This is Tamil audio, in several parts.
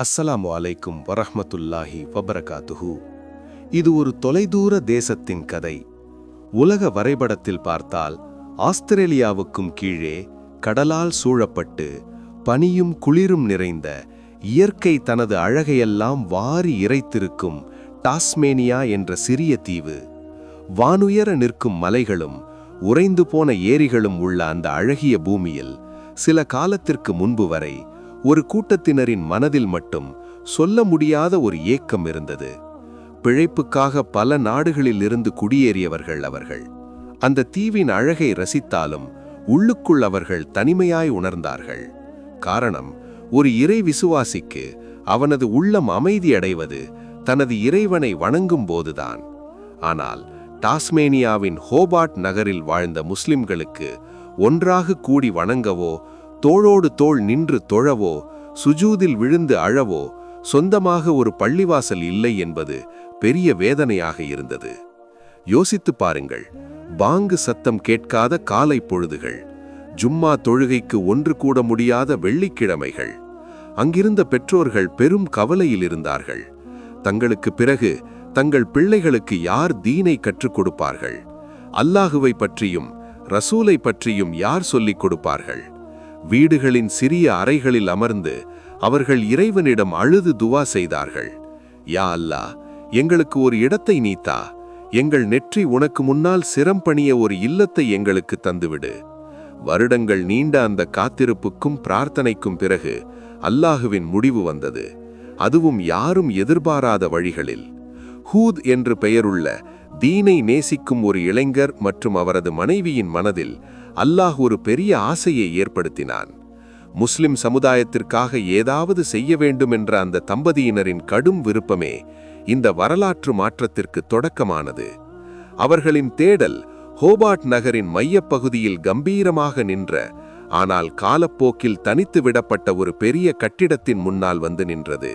அஸ்ஸலாமு அலைக்கும் வரஹ்மத்துல்லாஹி வபரகாத்துஹு. இது ஒரு தொலைதூர தேசத்தின் கதை. உலக வரைபடத்தில் பார்த்தால் ஆஸ்திரேலியாவுக்கும் கீழே கடலால் சூழப்பட்டு பனியும் குளிரும் நிறைந்த இயற்கை தனது அழகையெல்லாம் வாரி இறைத்திருக்கும் டாஸ்மேனியா என்ற சிறிய தீவு. வானுயர நிற்கும் மலைகளும் உறைந்து போன ஏரிகளும் உள்ள அந்த அழகிய பூமியில் சில காலத்திற்கு முன்பு வரை ஒரு கூட்டத்தினரின் மனதில் மட்டும் சொல்ல முடியாத ஒரு ஏக்கம் இருந்தது. பிழைப்புக்காக பல நாடுகளில் இருந்து குடியேறியவர்கள் அவர்கள். அந்த தீவின் அழகை ரசித்தாலும் உள்ளுக்குள் அவர்கள் தனிமையாய் உணர்ந்தார்கள். காரணம், ஒரு இறை விசுவாசிக்கு அவனது உள்ளம் அமைதியடைவது தனது இறைவனை வணங்கும் போதுதான். ஆனால் டாஸ்மேனியாவின் ஹோபார்ட் நகரில் வாழ்ந்த முஸ்லிம்களுக்கு ஒன்றாக கூடி வணங்கவோ, தோளோடு தோள் நின்று தொழவோ, சுஜூதில் விழுந்து அழவோ சொந்தமாக ஒரு பள்ளிவாசல் இல்லை என்பது பெரிய வேதனையாக இருந்தது. யோசித்து பாருங்கள், பாங்கு சத்தம் கேட்காத காலை பொழுதுகள், ஜும்மா தொழுகைக்கு ஒன்று கூட முடியாத வெள்ளிக்கிழமைகள். அங்கிருந்த பெற்றோர்கள் பெரும் கவலையில் இருந்தார்கள். தங்களுக்கு பிறகு தங்கள் பிள்ளைகளுக்கு யார் தீனை கற்றுக் கொடுப்பார்கள்? அல்லாஹுவை பற்றியும் ரசூலை பற்றியும் யார் சொல்லிக் கொடுப்பார்கள்? வீடுகளின் சிறிய அறைகளில் அமர்ந்து அவர்கள் இறைவனிடம் அழுது துவா செய்தார்கள். யா அல்லாஹ், எங்களுக்கு ஒரு இடத்தை நீத்தா, எங்கள் நெற்றி உனக்கு முன்னால் சிரம்பணிய ஒரு இல்லத்தை எங்களுக்கு தந்துவிடு. வருடங்கள் நீண்ட அந்த காத்திருப்புக்கும் பிரார்த்தனைக்கும் பிறகு அல்லாஹுவின் முடிவு வந்தது. அதுவும் யாரும் எதிர்பாராத வழிகளில். ஹூத் என்று பெயருள்ள தீனை நேசிக்கும் ஒரு இளைஞர் மற்றும் அவரது மனைவியின் மனதில் அல்லாஹ் ஒரு பெரிய ஆசையை ஏற்படுத்தினான். முஸ்லிம் சமுதாயத்திற்காக ஏதாவது செய்ய வேண்டும் என்ற அந்த தம்பதியினரின் கடும் விருப்பமே இந்த வரலாற்று மாற்றத்திற்கு தொடக்கமானது. அவர்களின் தேடல் ஹோபார்ட் நகரின் மையப்பகுதியில் கம்பீரமாக நின்ற, ஆனால் காலப்போக்கில் தனித்து விடப்பட்ட ஒரு பெரிய கட்டிடத்தின் முன்னால் வந்து நின்றது.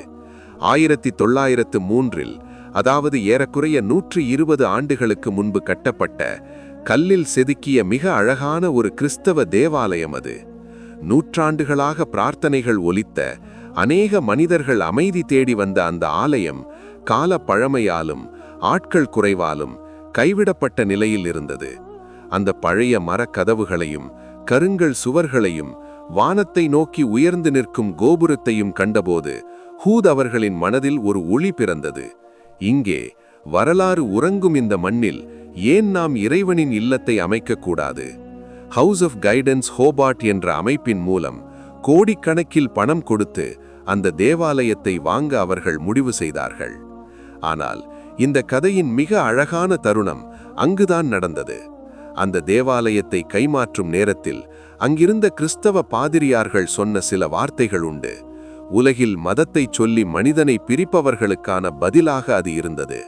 1903 அதாவது ஏறக்குறைய 120 ஆண்டுகளுக்கு முன்பு கட்டப்பட்ட, கல்லில் செதுக்கிய மிக அழகான ஒரு கிறிஸ்தவ தேவாலயம் அது. நூற்றாண்டுகளாக பிரார்த்தனைகள் ஒலித்த, அநேக மனிதர்கள் அமைதி தேடி வந்த அந்த ஆலயம் கால பழமையாலும் ஆட்கள் குறைவாலும் கைவிடப்பட்ட நிலையில் இருந்தது. அந்த பழைய மரக்கதவுகளையும் கருங்கல் சுவர்களையும் வானத்தை நோக்கி உயர்ந்து நிற்கும் கோபுரத்தையும் கண்டபோது ஹூத் அவர்களின் மனதில் ஒரு ஒளி பிறந்தது. இங்கே வரலாறு உறங்கும் இந்த மண்ணில் ஏன் நாம் இறைவனின் இல்லத்தை அமைக்கக்கூடாது? ஹவுஸ் ஆஃப் கைடன்ஸ் ஹோபார்ட் என்ற அமைப்பின் மூலம் கோடிக்கணக்கில் பணம் கொடுத்து அந்த தேவாலயத்தை வாங்க அவர்கள் முடிவு செய்தார்கள். ஆனால் இந்த கதையின் மிக அழகான தருணம் அங்குதான் நடந்தது. அந்த தேவாலயத்தை கைமாற்றும் நேரத்தில் அங்கிருந்த கிறிஸ்தவ பாதிரியார்கள் சொன்ன சில வார்த்தைகள் உண்டு. உலகில் மதத்தை சொல்லி மனிதனை பிரிப்பவர்களுக்கான பதிலாக அது இருந்தது.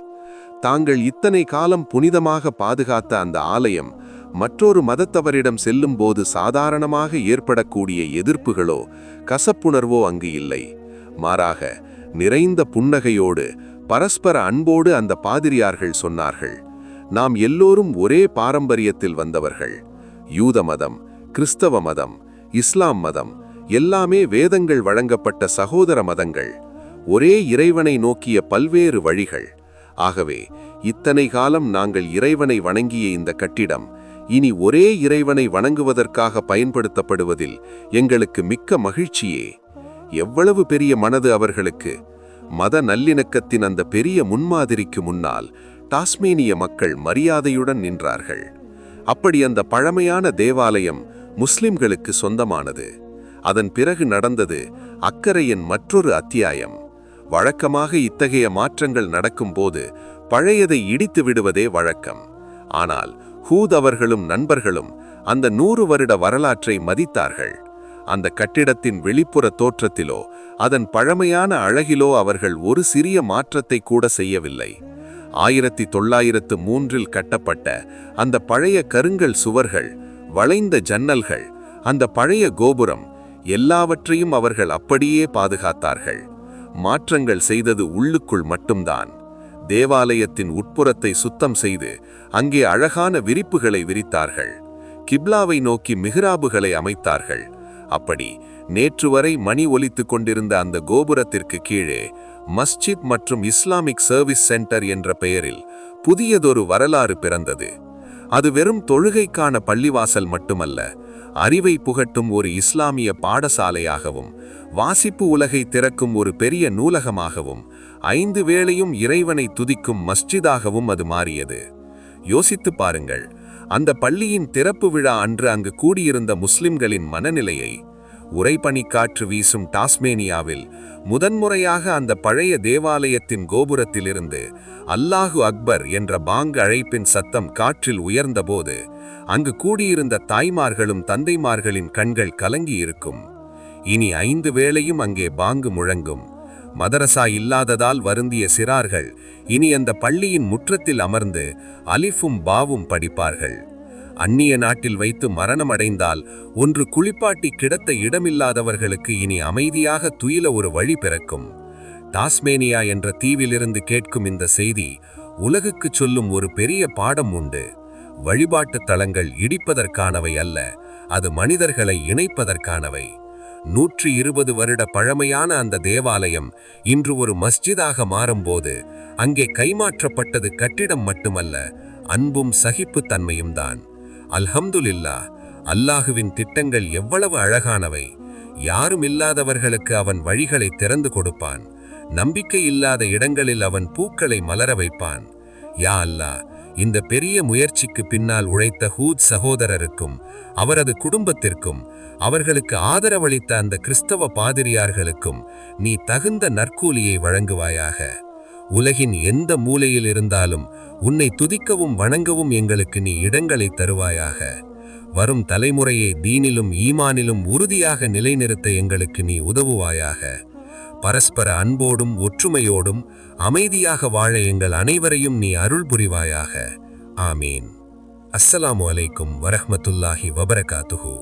தாங்கள் இத்தனை காலம் புனிதமாக பாதுகாத்த அந்த ஆலயம் மற்றொரு மதத்தவரிடம் செல்லும் போது சாதாரணமாக ஏற்படக்கூடிய எதிர்ப்புகளோ கசப்புணர்வோ அங்கு இல்லை. மாறாக நிறைந்த புன்னகையோடு பரஸ்பர அன்போடு அந்த பாதிரியார்கள் சொன்னார்கள், நாம் எல்லோரும் ஒரே பாரம்பரியத்தில் வந்தவர்கள். யூத மதம், கிறிஸ்தவ மதம், இஸ்லாம் மதம் எல்லாமே வேதங்கள் வழங்கப்பட்ட சகோதர மதங்கள், ஒரே இறைவனை நோக்கிய பல்வேறு வழிகள். ஆகவே இத்தனை காலம் நாங்கள் இறைவனை வணங்கிய இந்த கட்டிடம் இனி ஒரே இறைவனை வணங்குவதற்காக பயன்படுத்தப்படுவதில் எங்களுக்கு மிக்க மகிழ்ச்சியே. எவ்வளவு பெரிய மனது அவர்களுக்கு! மத நல்லிணக்கத்தின் அந்த பெரிய முன்மாதிரிக்கு முன்னால் டாஸ்மேனிய மக்கள் மரியாதையுடன் நின்றார்கள். அப்படி அந்த பழமையான தேவாலயம் முஸ்லிம்களுக்கு சொந்தமானது. அதன் பிறகு நடந்தது அக்கறையின் மற்றொரு அத்தியாயம். வழக்கமாக இத்தகைய மாற்றங்கள் நடக்கும்போது பழையதை இடித்து விடுவதே வழக்கம். ஆனால் ஹூத் அவர்களும் நண்பர்களும் அந்த 100 வருட வரலாற்றை மதித்தார்கள். அந்த கட்டிடத்தின் வெளிப்புற தோற்றத்திலோ அதன் பழமையான அழகிலோ அவர்கள் ஒரு சிறிய மாற்றத்தை கூட செய்யவில்லை. 1903 கட்டப்பட்ட அந்த பழைய கருங்கல் சுவர்கள், வளைந்த ஜன்னல்கள், அந்த பழைய கோபுரம் எல்லாவற்றையும் அவர்கள் அப்படியே பாதுகாத்தார்கள். மாற்றங்கள் செய்தது உள்ளுக்குள் மட்டும்தான். தேவாலயத்தின் உட்புறத்தை சுத்தம் செய்து அங்கே அழகான விரிப்புகளை விரித்தார்கள். கிப்லாவை நோக்கி மிஹ்ராபுகளை அமைத்தார்கள். அப்படி நேற்று வரை மணி ஒலித்துக் கொண்டிருந்த அந்த கோபுரத்திற்கு கீழே மஸ்ஜித் மற்றும் இஸ்லாமிக் சர்வீஸ் சென்டர் என்ற பெயரில் புதியதொரு வரலாறு பிறந்தது. அது வெறும் தொழுகைக்கான பள்ளிவாசல் மட்டுமல்ல, அறிவை புகட்டும் ஒரு இஸ்லாமிய பாடசாலையாகவும், வாசிப்பு உலகை திறக்கும் ஒரு பெரிய நூலகமாகவும், 5 வேளையும் இறைவனை துதிக்கும் மஸ்ஜிதாகவும் அது மாறியது. யோசித்து பாருங்கள், அந்த பள்ளியின் திறப்பு விழா அன்று அங்கு கூடியிருந்த முஸ்லிம்களின் மனநிலையை. உறைபனிக்காற்று வீசும் டாஸ்மேனியாவில் முதன்முறையாக அந்த பழைய தேவாலயத்தின் கோபுரத்திலிருந்து அல்லாஹு அக்பர் என்ற பாங்கு அழைப்பின் சத்தம் காற்றில் உயர்ந்தபோது அங்கு கூடியிருந்த தாய்மார்களும் தந்தைமார்களின் கண்கள் கலங்கியிருக்கும். இனி 5 வேளையும் அங்கே பாங்கு முழங்கும். மதரசா இல்லாததால் வருந்திய சிறார்கள் இனி அந்த பள்ளியின் முற்றத்தில் அமர்ந்து அலிஃபும் பாவும் படிப்பார்கள். அந்நிய நாட்டில் வைத்து மரணமடைந்தால் ஒன்று குளிப்பாட்டி கிடத்த இடமில்லாதவர்களுக்கு இனி அமைதியாக துயில ஒரு வழி பிறக்கும். டாஸ்மேனியா என்ற தீவிலிருந்து கேட்கும் இந்த செய்தி உலகுக்கு சொல்லும் ஒரு பெரிய பாடம் உண்டு. வழிபாட்டு தலங்கள் இடிப்பதற்கானவை அல்ல, அது மனிதர்களை இணைப்பதற்கானவை. 120 வருட பழமையான அந்த தேவாலயம் இன்று ஒரு மஸ்ஜிதாக மாறும்போது அங்கே கைமாற்றப்பட்டது கட்டிடம் மட்டுமல்ல, அன்பும் சகிப்புத்தன்மையும் தான். அல்ஹம்துலில்லாஹ், அல்லாஹுவின் திட்டங்கள் எவ்வளவு அழகானவை! யாரும் இல்லாதவர்களுக்கு அவன் வழிகளை திறந்து கொடுப்பான். நம்பிக்கை இல்லாத இடங்களில் அவன் பூக்களை மலர வைப்பான். யா அல்லாஹ், இந்த பெரிய முயற்சிக்கு பின்னால் உழைத்த ஹூத் சகோதரருக்கும் அவரது குடும்பத்திற்கும் அவர்களுக்கு ஆதரவளித்த அந்த கிறிஸ்தவ பாதிரியார்களுக்கும் நீ தகுந்த நற்கூலியை வழங்குவாயாக. உலகின் எந்த மூலையில் இருந்தாலும் உன்னை துதிக்கவும் வணங்கவும் எங்களுக்கு நீ இடங்களை தருவாயாக. வரும் தலைமுறையை தீனிலும் ஈமானிலும் உறுதியாக நிலைநிறுத்த எங்களுக்கு நீ உதவுவாயாக. பரஸ்பர அன்போடும் ஒற்றுமையோடும் அமைதியாக வாழ எங்கள் அனைவரையும் நீ அருள் புரிவாயாக. ஆமீன். அஸ்ஸலாமு அலைக்கும் வரஹ்மத்துல்லாஹி வபரகாத்துஹு.